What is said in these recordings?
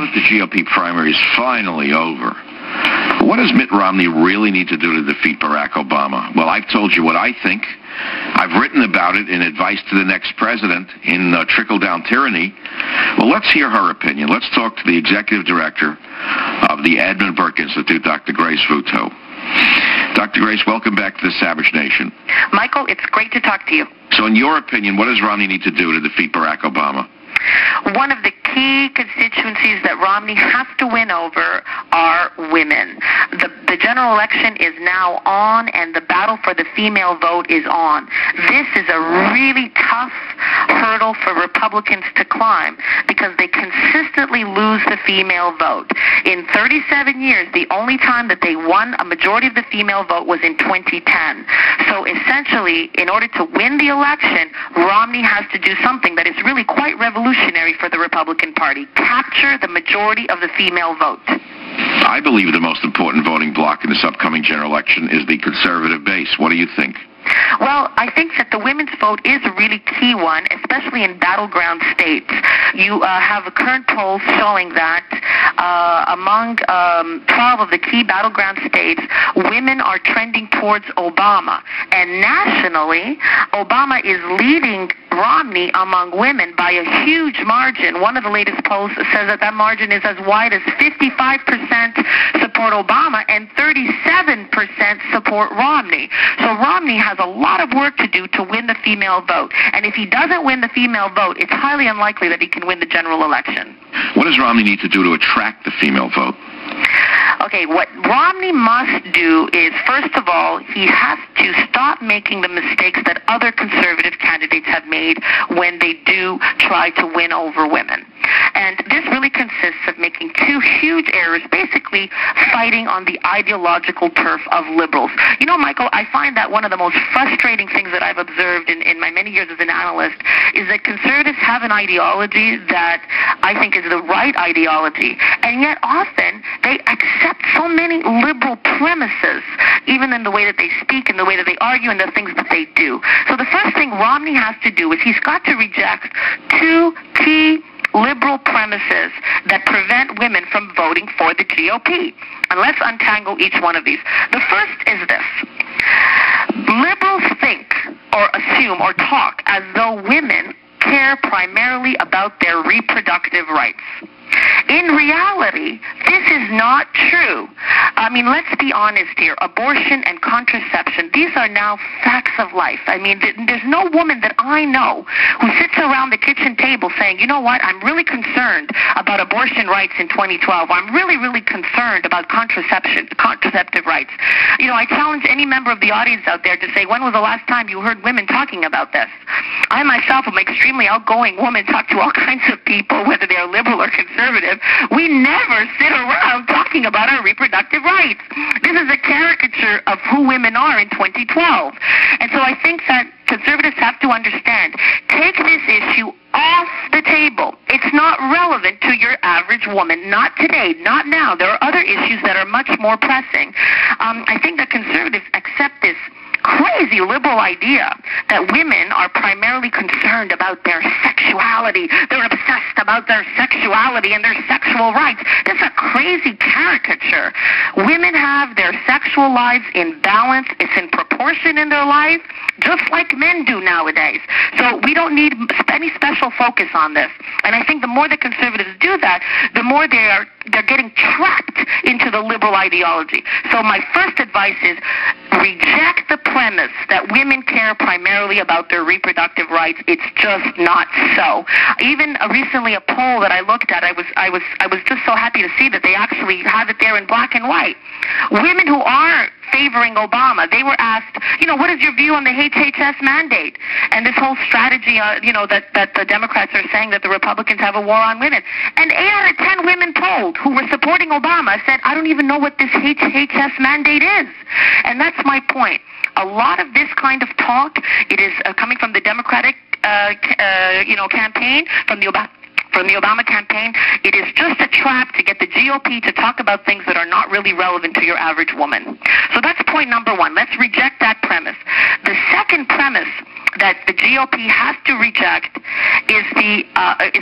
now that the GOP primary is finally over, what does Mitt Romney really need to do to defeat Barack Obama? Well, I've told you what I think. I've written about it in Advice to the Next President in Trickle-Down Tyranny. Well, let's hear her opinion. Let's talk to the executive director of the Edmund Burke Institute, Dr. Grace Futo. Dr. Grace, welcome back to the Savage Nation. Michael, it's great to talk to you. So in your opinion, what does Romney need to do to defeat Barack Obama? One of the key constituencies that Romney has to win over are women. The general election is now on, and the battle for the female vote is on. This is a really tough hurdle for Republicans to climb because they consistently lose the female vote. In 37 years, the only time that they won a majority of the female vote was in 2010. So essentially, in order to win the election, Romney has to do something that is really quite revolutionary for the Republican Party: capture the majority of the female vote. I believe the most important voting bloc in this upcoming general election is the conservative base. What do you think? Well, I think that the women's vote is a really key one, especially in battleground states. You have current polls showing that among 12 of the key battleground states, women are trending towards Obama. And nationally, Obama is leading Romney among women by a huge margin. One of the latest polls says that that margin is as wide as 55% support Obama and 37% support Romney. So Romney has a lot of work to do to win the female vote. And if he doesn't win the female vote, it's highly unlikely that he can win the general election. What does Romney need to do to attract the female vote? Okay, what Romney must do is, first of all, he has to stop making the mistakes that other conservative candidates have made when they do try to win over women. And this really consists of making two huge errors, basically fighting on the ideological turf of liberals. You know, Michael, I find that one of the most frustrating things that I've observed in my many years as an analyst is that conservatives have an ideology that I think is the right ideology, and yet often they accept so many liberal premises, even in the way that they speak, in the way that they argue, and the things that they do. So the first thing Romney has to do is he's got to reject two key liberal premises that prevent women from voting for the GOP. And let's untangle each one of these. The first is this. Liberals think or assume or talk as though women care primarily about their reproductive rights. In reality, this is not true. I mean, let's be honest here. Abortion and contraception, these are now facts of life. I mean, there's no woman that I know who sits around the kitchen table saying, you know what, I'm really concerned about abortion rights in 2012. I'm really, really concerned about contraceptive rights. You know, I challenge any member of the audience out there to say, when was the last time you heard women talking about this? I myself am an extremely outgoing woman, talk to all kinds of people, whether they're liberal or conservative. We never sit around talking about our reproductive rights. This is a caricature of who women are in 2012. And so I think that conservatives have to understand, take this issue off the table. It's not relevant to your average woman. Not today, not now. There are other issues that are much more pressing. I think that conservatives accept this crazy liberal idea that women are primarily concerned about their sexuality. They're obsessed about their sexuality and their sexual rights. That's a crazy caricature. Women have their sexual lives in balance. It's in proportion in their life, just like men do nowadays. So we don't need any special focus on this. And I think the more the conservatives do that, the more they're getting trapped into the liberal ideology. So my first advice is reject the premise that women care primarily about their reproductive rights. It's just not so. Even recently, a poll that I looked at, I was just so happy to see that they actually have it there in black and white. Women who are favoring Obama, they were asked, you know, what is your view on the HHS mandate and this whole strategy, that the Democrats are saying that the Republicans have a war on women? And 8 out of 10 women polled who were supporting Obama said, I don't even know what this HHS mandate is. And that's my point. A lot of this kind of talk, it is coming from the Democratic campaign, from the Obama campaign. It is just a trap to get the GOP to talk about things that are not really relevant to your average woman. So that's point number one. Let's reject that premise. The second premise that the GOP has to reject is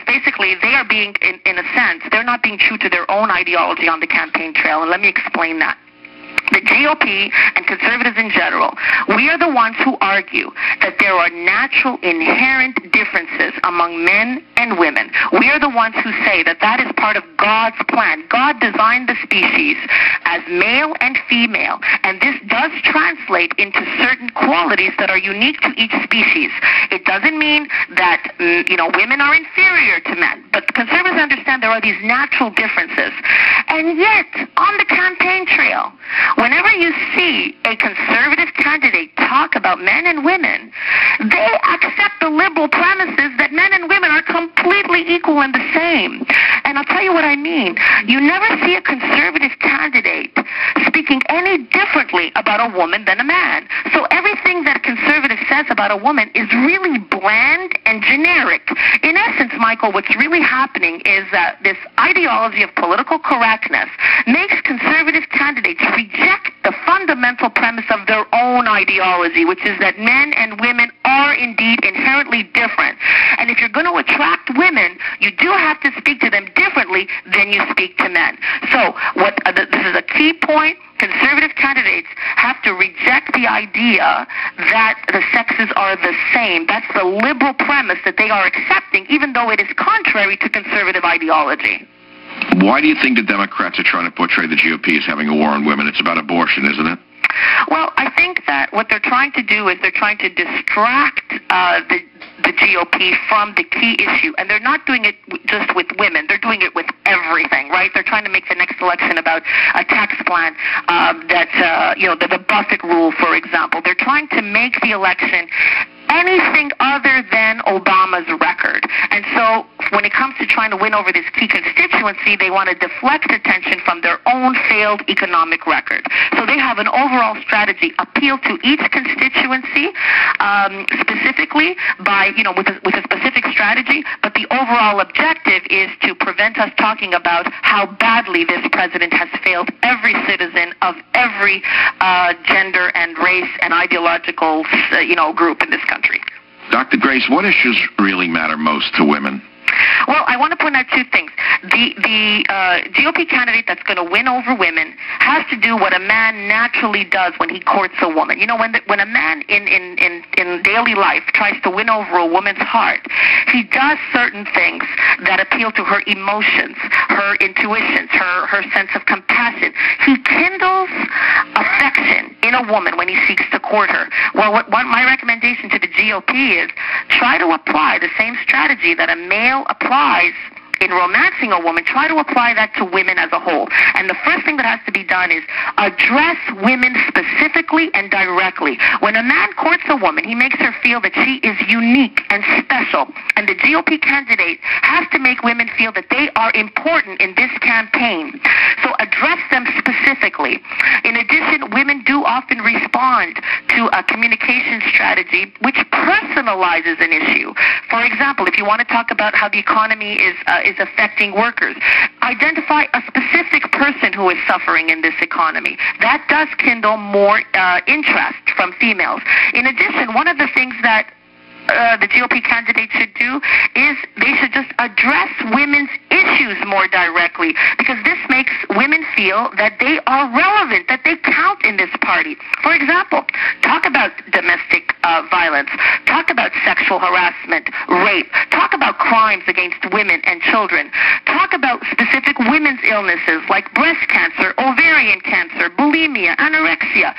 basically they are being, in a sense, they're not being true to their own ideology on the campaign trail, and let me explain that. The GOP and conservatives in general, we are the ones who argue that there are natural, inherent differences among men and women. We are the ones who say that that is part of God's plan. God designed the species as male and female, and this does translate into certain qualities that are unique to each species. It doesn't mean that, women are inferior to men, but conservatives understand there are these natural differences. And yet, on the campaign trail, whenever you see a conservative candidate talk about men and women, they accept the liberal premises that men and women are completely equal and the same. And I'll tell you what I mean. You never see a conservative candidate speaking any differently about a woman than a man. So everything that a conservative says about a woman is really bland and generic. In essence, Michael, what's really happening is that this ideology of political correctness makes conservative candidates reject the fundamental premise of their own ideology, which is that men and women are indeed inherently different. And if you're going to attract women, you do have to speak to them differently than you speak to men. So this is a key point. Conservative candidates have to reject the idea that the sexes are the same. That's the liberal premise that they are accepting, even though it is contrary to conservative ideology. Why do you think the Democrats are trying to portray the GOP as having a war on women? It's about abortion, isn't it? Well, I think that what they're trying to do is they're trying to distract the GOP from the key issue, and they're not doing it just with women. They're doing it with everything, right? They're trying to make the next election about a tax plan the Buffett rule, for example. They're trying to make the election anything other than Obama's record. And so when it comes to trying to win over this key constituency, they want to deflect attention from their own failed economic record. So they have an overall strategy, appeal to each constituency specifically by, with a specific strategy, but the overall objective is to prevent us talking about how badly this president has failed every citizen of every gender and race and ideological, group in this country. Dr. Grace, what issues really matter most to women? Well, I want to point out two things. The GOP candidate that's going to win over women has to do what a man naturally does when he courts a woman. When a man in daily life tries to win over a woman's heart, he does certain things that appeal to her emotions, her intuitions, her sense of compassion. He kindles affection in a woman when he seeks to court her. Well, what my recommendation to the GOP is try to apply the same strategy that a male applies in romancing a woman. Try to apply that to women as a whole. And the first thing that has to be done is address women specifically and directly. When a man courts a woman, he makes her feel that she is unique and special. And the GOP candidate has to make women feel that they are important in this campaign. So address them specifically. In addition, women do often respond to a communication strategy which personalizes an issue. For example, if you want to talk about how the economy is affecting workers, identify a specific person who is suffering in this economy. That does kindle more interest from females. In addition, one of the things that the GOP candidate should do is they should just address women's issues more directly, because this makes women feel that they are relevant, that they count in this party. For example, talk about domestic violence, talk about sexual harassment, rape, talk about crimes against women and children, talk about specific women's illnesses like breast cancer, ovarian cancer, bulimia, anorexia.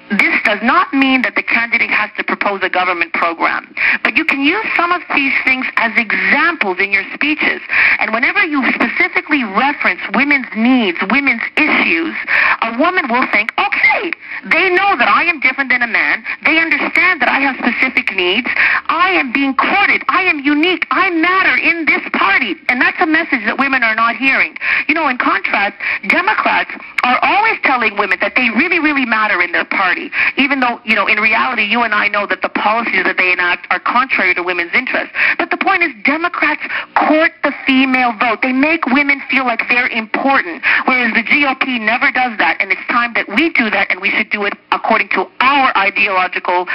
This does not mean that the candidate has to propose a government program, but you can use some of these things as examples in your speeches. And whenever you specifically reference women's needs, women's issues, a woman will think, okay, they know that I am different than a man. They understand that I have specific needs. I am being courted. I am unique. I matter in this party. And that's a message that women are not hearing. In in contrast, Democrats are always telling women that they really, really matter in their party, even though, in reality, you and I know that the policies that they enact are contrary to women's interests. But the point is, Democrats court the female vote. They make women feel like they're important, whereas the GOP never does that, and it's time that we do that, and we should do it according to our ideological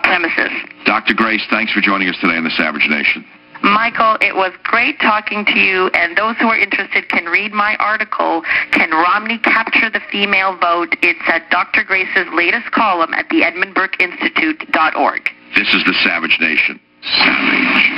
premises. Dr. Grace, thanks for joining us today on The Savage Nation. Michael, it was great talking to you, and those who are interested can read my article, Can Romney Capture the Female Vote? It's at Dr. Grace's latest column at the EdmundBurkeinstitute.org. This is The Savage Nation. Savage.